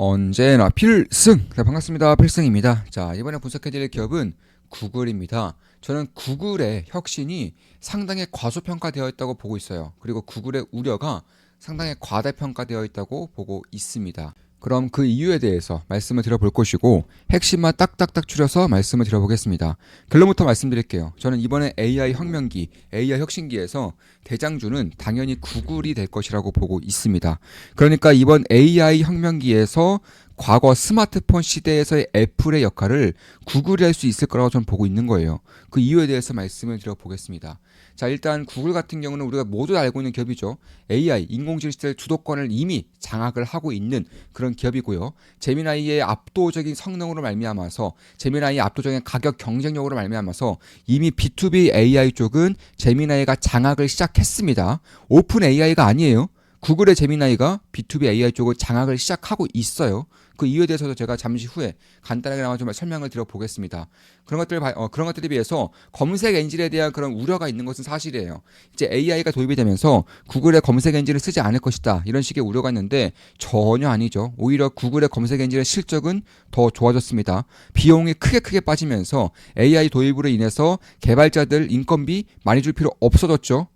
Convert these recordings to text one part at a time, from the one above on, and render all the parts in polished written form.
언제나 필승! 네, 반갑습니다. 필승입니다. 자, 이번에 분석해드릴 기업은 구글입니다. 저는 구글의 혁신이 상당히 과소평가되어 있다고 보고 있어요. 그리고 구글의 우려가 상당히 과대평가되어 있다고 보고 있습니다. 그럼 그 이유에 대해서 말씀을 드려볼 것이고 핵심만 딱딱딱 추려서 말씀을 드려보겠습니다. 결론부터 말씀드릴게요. 저는 이번에 AI 혁명기, AI 혁신기에서 대장주는 당연히 구글이 될 것이라고 보고 있습니다. 그러니까 이번 AI 혁명기에서 과거 스마트폰 시대에서의 애플의 역할을 구글이 할 수 있을 거라고 저는 보고 있는 거예요. 그 이유에 대해서 말씀을 드려보겠습니다. 자, 일단 구글 같은 경우는 우리가 모두 알고 있는 기업이죠. AI, 인공지능 시대 주도권을 이미 장악을 하고 있는 그런 기업이고요. 제미나이의 압도적인 성능으로 말미암아서, 제미나이의 압도적인 가격 경쟁력으로 말미암아서 이미 B2B AI 쪽은 제미나이가 장악을 시작했습니다. 오픈 AI가 아니에요. 구글의 제미나이가 B2B AI 쪽을 장악을 시작하고 있어요. 그 이유에 대해서도 제가 잠시 후에 간단하게나마 좀 설명을 드려보겠습니다. 그런 것들에 비해서 검색 엔진에 대한 그런 우려가 있는 것은 사실이에요. 이제 AI가 도입이 되면서 구글의 검색 엔진을 쓰지 않을 것이다. 이런 식의 우려가 있는데 전혀 아니죠. 오히려 구글의 검색 엔진의 실적은 더 좋아졌습니다. 비용이 크게 빠지면서 AI 도입으로 인해서 개발자들 인건비 많이 줄 필요 없어졌죠.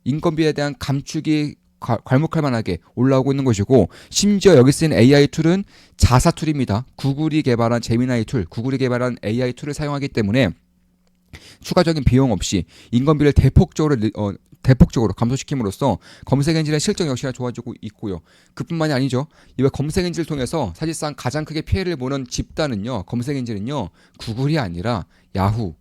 인건비에 대한 감축이 괄목할 만하게 올라오고 있는 것이고, 심지어 여기 쓰인 AI 툴은 자사 툴입니다. 구글이 개발한 제미나이 툴, 구글이 개발한 AI 툴을 사용하기 때문에 추가적인 비용 없이 인건비를 대폭적으로 감소시킴으로써 검색 엔진의 실적 역시나 좋아지고 있고요. 그뿐만이 아니죠. 이번 검색 엔진을 통해서 사실상 가장 크게 피해를 보는 집단은요, 검색 엔진은요, 구글이 아니라 야후,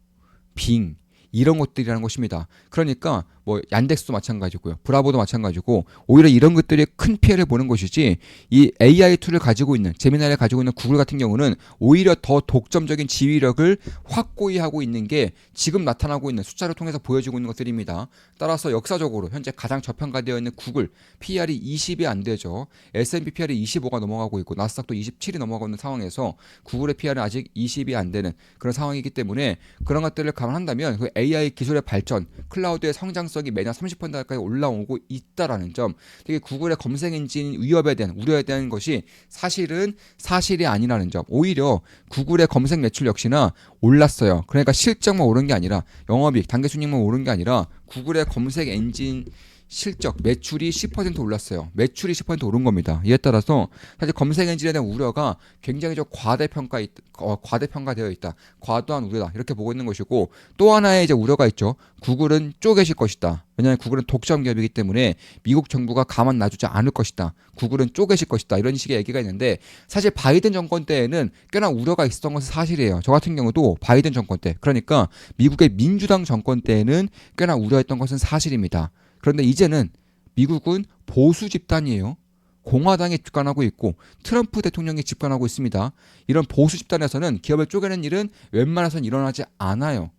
빙, 이런 것들이라는 것입니다. 그러니까 뭐 얀덱스도 마찬가지고요. 브라보도 마찬가지고, 오히려 이런 것들이 큰 피해를 보는 것이지, 이 AI 툴을 가지고 있는, 제미나이를 가지고 있는 구글 같은 경우는 오히려 더 독점적인 지휘력을 확고히 하고 있는 게 지금 나타나고 있는 숫자를 통해서 보여지고 있는 것들입니다. 따라서 역사적으로 현재 가장 저평가되어 있는 구글 PR이 20이 안 되죠. S&P PR이 25가 넘어가고 있고 나스닥도 27이 넘어가고 있는 상황에서 구글의 PR은 아직 20이 안 되는 그런 상황이기 때문에, 그런 것들을 감안한다면 그 AI 기술의 발전, 클라우드의 성장성이 매년 30% 가까이 올라오고 있다라는 점, 특히 구글의 검색 엔진 위협에 대한 우려에 대한 것이 사실은 사실이 아니라는 점, 오히려 구글의 검색 매출 역시나 올랐어요. 그러니까 실적만 오른 게 아니라, 영업이익, 단기순이익만 오른 게 아니라 구글의 검색 엔진 실적, 매출이 10% 올랐어요. 매출이 10% 오른 겁니다. 이에 따라서 사실 검색 엔진에 대한 우려가 굉장히 과대평가되어 있다. 과도한 우려다. 이렇게 보고 있는 것이고, 또 하나의 이제 우려가 있죠. 구글은 쪼개질 것이다. 왜냐하면 구글은 독점 기업이기 때문에 미국 정부가 가만 놔두지 않을 것이다. 구글은 쪼개질 것이다. 이런 식의 얘기가 있는데, 사실 바이든 정권 때에는 꽤나 우려가 있었던 것은 사실이에요. 저 같은 경우도 바이든 정권 때, 그러니까 미국의 민주당 정권 때에는 꽤나 우려했던 것은 사실입니다. 그런데 이제는 미국은 보수 집단이에요. 공화당이 집권하고 있고 트럼프 대통령이 집권하고 있습니다. 이런 보수 집단에서는 기업을 쪼개는 일은 웬만해서는 일어나지 않아요.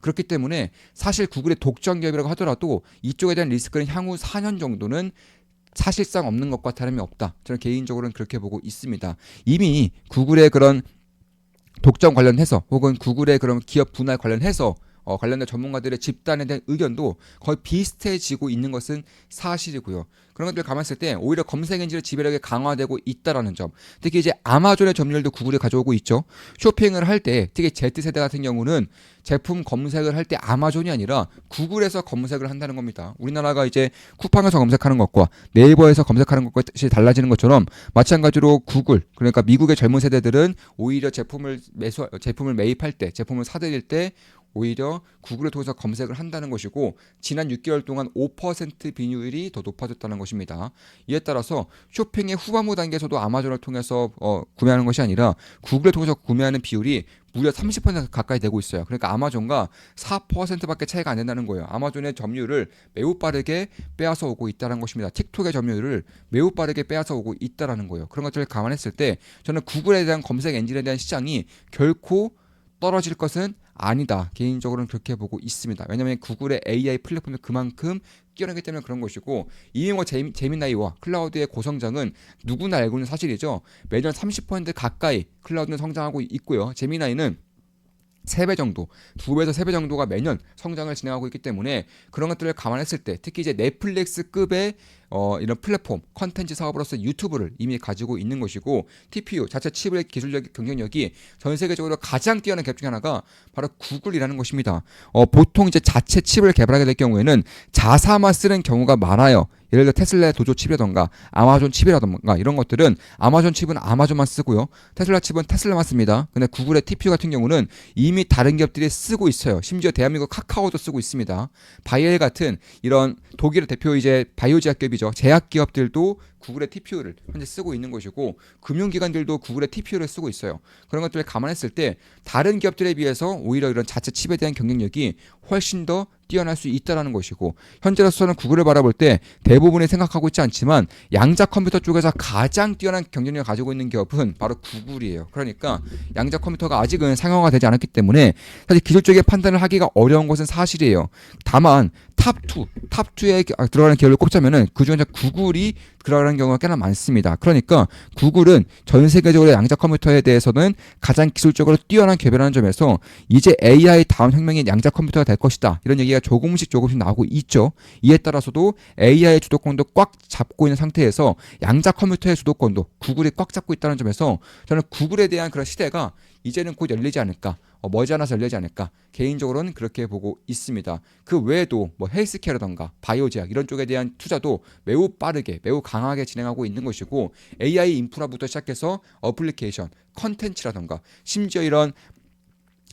그렇기 때문에 사실 구글의 독점 기업이라고 하더라도 이쪽에 대한 리스크는 향후 4년 정도는 사실상 없는 것과 다름이 없다. 저는 개인적으로는 그렇게 보고 있습니다. 이미 구글의 그런 독점 관련해서, 혹은 구글의 그런 기업 분할 관련해서 관련된 전문가들의 집단에 대한 의견도 거의 비슷해지고 있는 것은 사실이고요. 그런 것들을 감안했을 때 오히려 검색 엔진의 지배력이 강화되고 있다라는 점, 특히 이제 아마존의 점유율도 구글이 가져오고 있죠. 쇼핑을 할 때, 특히 Z세대 같은 경우는 제품 검색을 할 때 아마존이 아니라 구글에서 검색을 한다는 겁니다. 우리나라가 이제 쿠팡에서 검색하는 것과 네이버에서 검색하는 것이 달라지는 것처럼, 마찬가지로 구글, 그러니까 미국의 젊은 세대들은 오히려 제품을 매입할 때, 제품을 사들일 때 오히려 구글을 통해서 검색을 한다는 것이고, 지난 6개월 동안 5% 비율이 더 높아졌다는 것입니다. 이에 따라서 쇼핑의 후반부 단계에서도 아마존을 통해서 구매하는 것이 아니라 구글을 통해서 구매하는 비율이 무려 30% 가까이 되고 있어요. 그러니까 아마존과 4%밖에 차이가 안 된다는 거예요. 아마존의 점유율을 매우 빠르게 빼앗아 오고 있다는 것입니다. 틱톡의 점유율을 매우 빠르게 빼앗아 오고 있다는 거예요. 그런 것들을 감안했을 때 저는 구글에 대한 검색 엔진에 대한 시장이 결코 떨어질 것은 아니다. 개인적으로는 그렇게 보고 있습니다. 왜냐하면 구글의 AI 플랫폼이 그만큼 뛰어나기 때문에 그런 것이고, 이용어 제미나이와 클라우드의 고성장은 누구나 알고 있는 사실이죠. 매년 30% 가까이 클라우드는 성장하고 있고요. 제미나이는 3배 정도, 2배에서 3배 정도가 매년 성장을 진행하고 있기 때문에 그런 것들을 감안했을 때 특히 이제 넷플릭스급의 이런 플랫폼 컨텐츠 사업으로서 유튜브를 이미 가지고 있는 것이고 TPU 자체 칩의 기술적 경쟁력이 전 세계적으로 가장 뛰어난 기업 중 하나가 바로 구글이라는 것입니다. 보통 이제 자체 칩을 개발하게 될 경우에는 자사만 쓰는 경우가 많아요. 예를 들어 테슬라의 도조 칩이라던가 아마존 칩이라던가 이런 것들은 아마존 칩은 아마존만 쓰고요. 테슬라 칩은 테슬라만 씁니다. 근데 구글의 TPU 같은 경우는 이미 다른 기업들이 쓰고 있어요. 심지어 대한민국 카카오도 쓰고 있습니다. 바이엘 같은 이런 독일의 대표 이제 바이오 제약 기업이죠. 제약 기업들도 구글의 TPU를 현재 쓰고 있는 것이고 금융기관들도 구글의 TPU를 쓰고 있어요. 그런 것들을 감안했을 때 다른 기업들에 비해서 오히려 이런 자체 칩에 대한 경쟁력이 훨씬 더 뛰어날 수 있다는 것이고 현재로서는 구글을 바라볼 때 대부분이 생각하고 있지 않지만 양자 컴퓨터 쪽에서 가장 뛰어난 경쟁력을 가지고 있는 기업은 바로 구글이에요. 그러니까 양자 컴퓨터가 아직은 상용화가 되지 않았기 때문에 사실 기술적인 판단을 하기가 어려운 것은 사실이에요. 다만 탑2에 들어가는 기업을 꼽자면은 그중에 구글이 들어가는 경우가 꽤나 많습니다. 그러니까 구글은 전 세계적으로 양자 컴퓨터에 대해서는 가장 기술적으로 뛰어난 기업이라는 점에서 이제 AI 다음 혁명인 양자 컴퓨터가 될 것이다. 이런 얘기가 조금씩 나오고 있죠. 이에 따라서도 AI의 주도권도 꽉 잡고 있는 상태에서 양자 컴퓨터의 주도권도 구글이 꽉 잡고 있다는 점에서 저는 구글에 대한 그런 시대가 이제는 곧 열리지 않을까. 머지않아서 열리지 않을까 개인적으로는 그렇게 보고 있습니다. 그 외에도 뭐 헬스케어라던가 바이오제약 이런 쪽에 대한 투자도 매우 빠르게 매우 강하게 진행하고 있는 것이고 AI 인프라부터 시작해서 어플리케이션 컨텐츠라던가 심지어 이런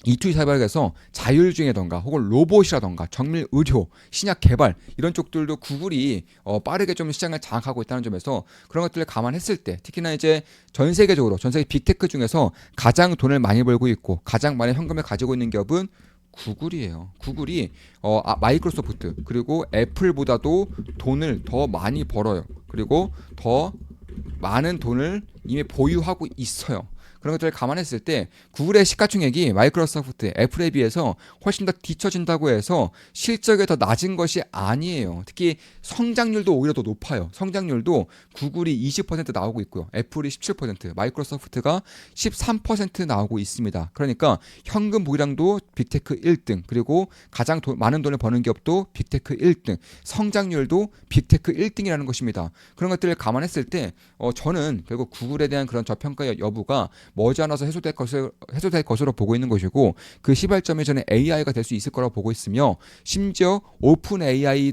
E2 사이버에서 자율주행이라던가 혹은 로봇이라던가 정밀 의료, 신약 개발 이런 쪽들도 구글이 빠르게 좀 시장을 장악하고 있다는 점에서 그런 것들을 감안했을 때 특히나 이제 전 세계 빅테크 중에서 가장 돈을 많이 벌고 있고 가장 많은 현금을 가지고 있는 기업은 구글이에요. 구글이 마이크로소프트 그리고 애플보다도 돈을 더 많이 벌어요. 그리고 더 많은 돈을 이미 보유하고 있어요. 그런 것들을 감안했을 때 구글의 시가총액이 마이크로소프트, 애플에 비해서 훨씬 더 뒤처진다고 해서 실적이 더 낮은 것이 아니에요. 특히 성장률도 오히려 더 높아요. 성장률도 구글이 20% 나오고 있고요. 애플이 17%, 마이크로소프트가 13% 나오고 있습니다. 그러니까 현금 보유량도 빅테크 1등, 그리고 가장 많은 돈을 버는 기업도 빅테크 1등, 성장률도 빅테크 1등이라는 것입니다. 그런 것들을 감안했을 때 저는 결국 구글에 대한 그런 저평가 여부가 머지않아서 해소될 것으로 보고 있는 것이고 그 시발점이 저는 AI가 될 수 있을 거라고 보고 있으며 심지어 오픈 AI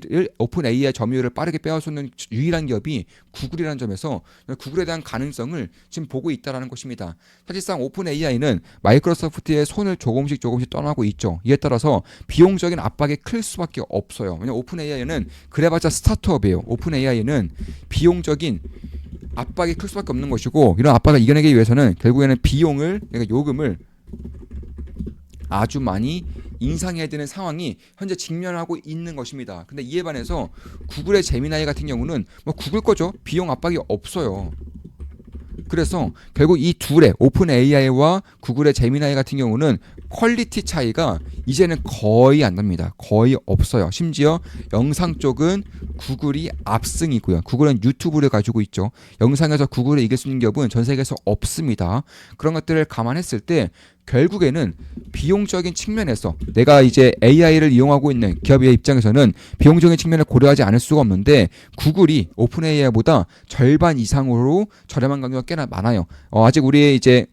점유율을 빠르게 빼앗는 유일한 기업이 구글이라는 점에서 구글에 대한 가능성을 지금 보고 있다는 것입니다. 사실상 오픈 AI는 마이크로소프트의 손을 조금씩 떠나고 있죠. 이에 따라서 비용적인 압박이 클 수밖에 없어요. 왜냐하면 오픈 AI는 그래봤자 스타트업이에요. 오픈 AI는 비용적인 압박이 클 수밖에 없는 것이고 이런 압박을 이겨내기 위해서는 결국에는 비용을 그러니까 요금을 아주 많이 인상해야 되는 상황이 현재 직면하고 있는 것입니다. 근데 이에 반해서 구글의 제미나이 같은 경우는 뭐 구글 거죠. 비용 압박이 없어요. 그래서 결국 이 둘의 오픈 AI와 구글의 제미나이 같은 경우는 퀄리티 차이가 이제는 거의 안 납니다. 거의 없어요. 심지어 영상 쪽은 구글이 압승이고요. 구글은 유튜브를 가지고 있죠. 영상에서 구글을 이길 수 있는 기업은 전 세계에서 없습니다. 그런 것들을 감안했을 때 결국에는 비용적인 측면에서 내가 이제 AI를 이용하고 있는 기업의 입장에서는 비용적인 측면을 고려하지 않을 수가 없는데 구글이 오픈 AI보다 절반 이상으로 저렴한 가격이 꽤나 많아요. 아직 우리의 이제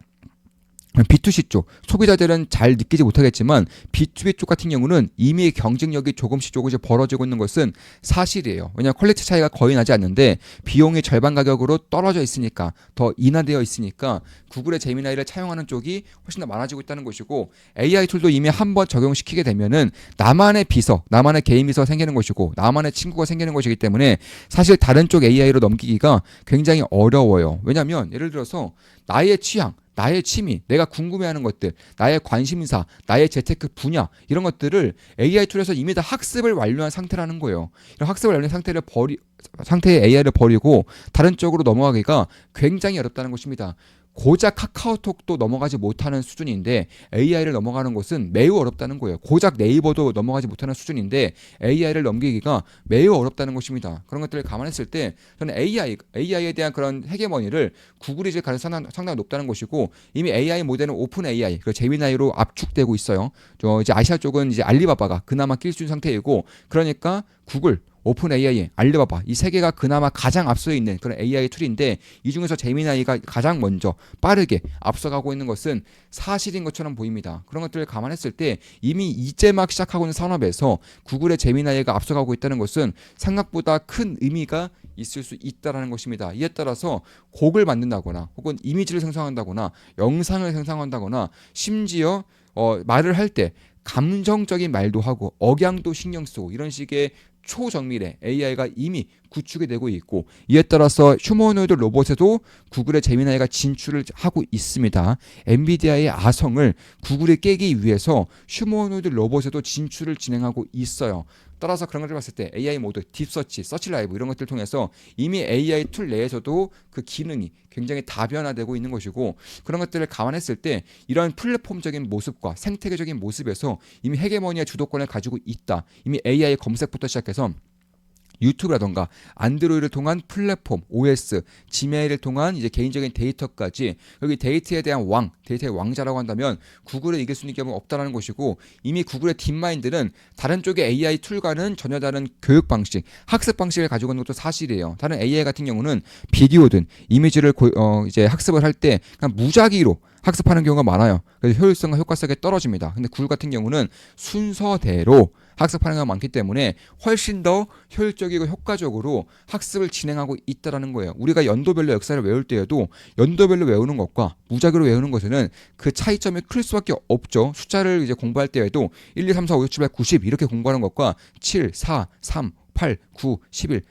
B2C 쪽 소비자들은 잘 느끼지 못하겠지만 B2B 쪽 같은 경우는 이미 경쟁력이 조금씩 벌어지고 있는 것은 사실이에요. 왜냐하면 퀄리티 차이가 거의 나지 않는데 비용이 절반 가격으로 떨어져 있으니까 더 인하되어 있으니까 구글의 제미나이를 차용하는 쪽이 훨씬 더 많아지고 있다는 것이고 AI 툴도 이미 한번 적용시키게 되면은 나만의 비서, 나만의 개인 비서가 생기는 것이고 나만의 친구가 생기는 것이기 때문에 사실 다른 쪽 AI로 넘기기가 굉장히 어려워요. 왜냐하면 예를 들어서 나의 취향 나의 취미, 내가 궁금해하는 것들, 나의 관심사, 나의 재테크 분야 이런 것들을 AI 툴에서 이미 다 학습을 완료한 상태라는 거예요. 이런 학습을 완료한 상태의 AI를 버리고 다른 쪽으로 넘어가기가 굉장히 어렵다는 것입니다. 고작 카카오톡도 넘어가지 못하는 수준인데 AI를 넘어가는 것은 매우 어렵다는 거예요. 고작 네이버도 넘어가지 못하는 수준인데 AI를 넘기기가 매우 어렵다는 것입니다. 그런 것들을 감안했을 때 저는 AI에 대한 그런 헤게모니를 구글이 이제 가능성이 상당히 높다는 것이고 이미 AI 모델은 오픈 AI, 그리고 제미나이로 압축되고 있어요. 이제 아시아 쪽은 이제 알리바바가 그나마 낄 수 있는 상태이고 그러니까 구글 오픈 AI, 알리바바 이 세 개가 그나마 가장 앞서 있는 그런 AI 툴인데 이 중에서 제미나이가 가장 먼저 빠르게 앞서가고 있는 것은 사실인 것처럼 보입니다. 그런 것들을 감안했을 때 이미 이제 막 시작하고 있는 산업에서 구글의 제미나이가 앞서가고 있다는 것은 생각보다 큰 의미가 있을 수 있다는 것입니다. 이에 따라서 곡을 만든다거나 혹은 이미지를 생성한다거나 영상을 생성한다거나 심지어 말을 할 때 감정적인 말도 하고 억양도 신경 쓰고 이런 식의 초정밀의 AI가 이미 구축이 되고 있고 이에 따라서 휴머노이드 로봇에도 구글의 제미나이가 진출을 하고 있습니다. 엔비디아의 아성을 구글이 깨기 위해서 휴머노이드 로봇에도 진출을 진행하고 있어요. 따라서 그런 것을 봤을 때 AI 모드, 딥서치, 서치라이브 이런 것들을 통해서 이미 AI 툴 내에서도 그 기능이 굉장히 다변화되고 있는 것이고 그런 것들을 감안했을 때 이런 플랫폼적인 모습과 생태계적인 모습에서 이미 헤게모니의 주도권을 가지고 있다. 이미 AI 검색부터 시작해서 유튜브라던가 안드로이드를 통한 플랫폼, OS, 지메일을 통한 이제 개인적인 데이터까지 여기 데이터에 대한 데이터의 왕자라고 한다면 구글을 이길 수 있는 경우는 없다는 것이고 이미 구글의 딥마인드는 다른 쪽의 AI 툴과는 전혀 다른 교육 방식, 학습 방식을 가지고 있는 것도 사실이에요. 다른 AI 같은 경우는 비디오든 이미지를 이제 학습을 할 때 그냥 무작위로 학습하는 경우가 많아요. 그래서 효율성과 효과성이 떨어집니다. 근데 구글 같은 경우는 순서대로 학습하는 경우가 많기 때문에 훨씬 더 효율적이고 효과적으로 학습을 진행하고 있다는 거예요. 우리가 연도별로 역사를 외울 때에도 연도별로 외우는 것과 무작위로 외우는 것에는 그 차이점이 클 수밖에 없죠. 숫자를 이제 공부할 때에도 1, 2, 3, 4, 5, 6, 7, 8, 90 이렇게 공부하는 것과 7, 4, 3, 8, 9, 11,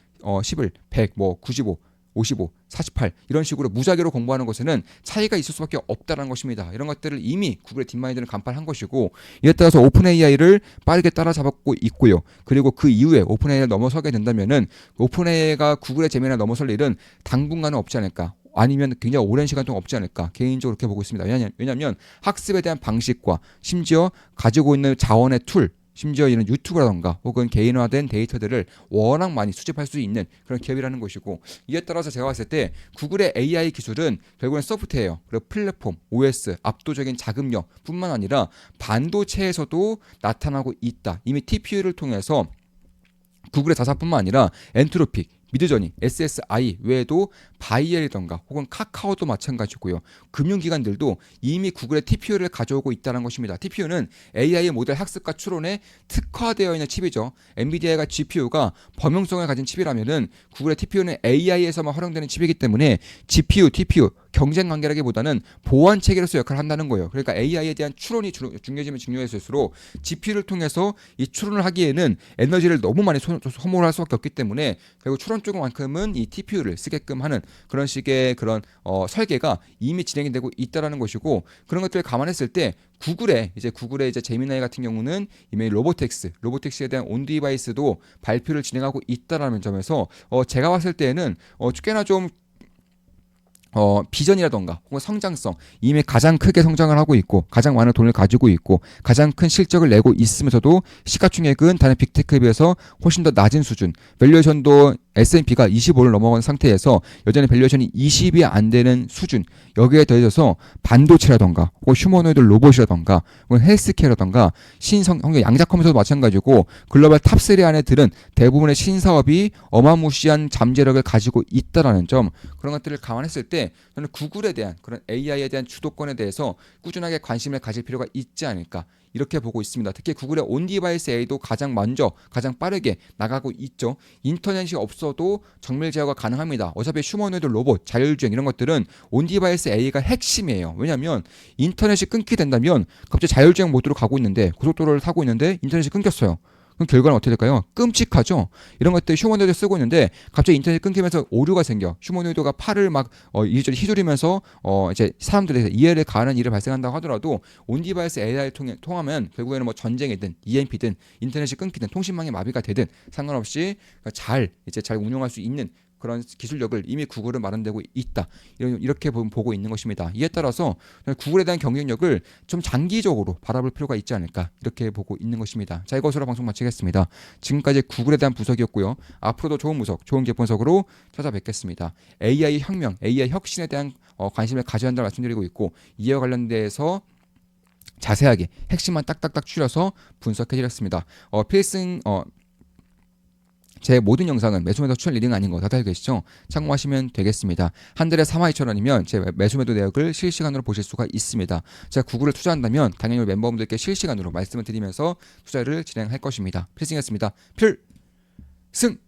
11, 100, 95, 55, 48 이런 식으로 무작위로 공부하는 것에는 차이가 있을 수밖에 없다는 것입니다. 이런 것들을 이미 구글의 딥마인드는 간파한 것이고 이에 따라서 오픈 AI를 빠르게 따라잡고 있고요. 그리고 그 이후에 오픈 AI를 넘어서게 된다면은 오픈 AI가 구글의 제미나이를 넘어설 일은 당분간은 없지 않을까. 아니면 굉장히 오랜 시간 동안 없지 않을까 개인적으로 그렇게 보고 있습니다. 왜냐하면 학습에 대한 방식과 심지어 가지고 있는 자원의 툴 심지어 이런 유튜브라던가 혹은 개인화된 데이터들을 워낙 많이 수집할 수 있는 그런 기업이라는 것이고 이에 따라서 제가 봤을 때 구글의 AI 기술은 결국은 소프트웨어 그리고 플랫폼, OS, 압도적인 자금력 뿐만 아니라 반도체에서도 나타나고 있다. 이미 TPU를 통해서 구글의 자사뿐만 아니라 엔트로픽, 미드저니, SSI 외에도 바이엘이던가 혹은 카카오도 마찬가지고요. 금융기관들도 이미 구글의 TPU를 가져오고 있다는 것입니다. TPU는 AI 모델 학습과 추론에 특화되어 있는 칩이죠. 엔비디아가 GPU가 범용성을 가진 칩이라면은 구글의 TPU는 AI에서만 활용되는 칩이기 때문에 GPU, TPU 경쟁 관계라기보다는 보완 체계로서 역할을 한다는 거예요. 그러니까 AI에 대한 추론이 중요해지면 중요해질수록 GPU를 통해서 이 추론을 하기에는 에너지를 너무 많이 소모를 할 수밖에 없기 때문에 결국 추론 쪽만큼은 이 TPU를 쓰게끔 하는 그런 식의 그런 설계가 이미 진행이 되고 있다라는 것이고 그런 것들을 감안했을 때 구글의 이제 제미나이 같은 경우는 이미 로보텍스에 대한 온 디바이스도 발표를 진행하고 있다라는 점에서 제가 봤을 때는 꽤나 좀 비전이라던가 혹은 성장성 이미 가장 크게 성장을 하고 있고 가장 많은 돈을 가지고 있고 가장 큰 실적을 내고 있으면서도 시가총액은 다른 빅테크에 비해서 훨씬 더 낮은 수준 밸류에이션도 S&P가 25를 넘어간 상태에서 여전히 밸류에이션이 20이 안 되는 수준 여기에 더해져서 반도체라던가 혹은 휴머노이드 로봇이라던가 혹은 헬스케어라던가 양자컴퓨터도 마찬가지고 글로벌 탑3 안에 들은 대부분의 신사업이 어마무시한 잠재력을 가지고 있다라는 점 그런 것들을 감안했을 때 저는 구글에 대한 그런 AI에 대한 주도권에 대해서 꾸준하게 관심을 가질 필요가 있지 않을까 이렇게 보고 있습니다. 특히 구글의 온디바이스 A도 가장 먼저 가장 빠르게 나가고 있죠. 인터넷이 없어도 정밀 제어가 가능합니다. 어차피 휴머노이드 로봇, 자율주행 이런 것들은 온디바이스 A가 핵심이에요. 왜냐하면 인터넷이 끊기게 된다면 갑자기 자율주행 모드로 가고 있는데 고속도로를 타고 있는데 인터넷이 끊겼어요. 그럼 결과는 어떻게 될까요? 끔찍하죠. 이런 것들 휴머노이드 쓰고 있는데 갑자기 인터넷 끊기면서 오류가 생겨. 휴머노이드가 팔을 막 이리저리 휘두르면서 이제 사람들의 이해를 가하는 일이 발생한다고 하더라도 온디바이스 AI를 통하면 결국에는 뭐 전쟁이든 EMP든 인터넷이 끊기든 통신망이 마비가 되든 상관없이 잘 운용할 수 있는 그런 기술력을 이미 구글은 마련되고 있다. 이렇게 보고 있는 것입니다. 이에 따라서 구글에 대한 경쟁력을 좀 장기적으로 바라볼 필요가 있지 않을까 이렇게 보고 있는 것입니다. 자, 이것으로 방송 마치겠습니다. 지금까지 구글에 대한 분석이었고요. 앞으로도 좋은 분석, 좋은 개분석으로 찾아뵙겠습니다. AI 혁명, AI 혁신에 대한 관심을 가져야 한다고 말씀드리고 있고 이와 관련돼서 자세하게 핵심만 딱딱딱 추려서 분석해드렸습니다. 필승 제 모든 영상은 매수매도 추천 리딩 아닌 거 다들 알고 계시죠? 참고하시면 되겠습니다. 한 달에 32,000원이면 제 매수매도 내역을 실시간으로 보실 수가 있습니다. 제가 구글을 투자한다면 당연히 멤버분들께 실시간으로 말씀을 드리면서 투자를 진행할 것입니다. 필승이었습니다. 필승!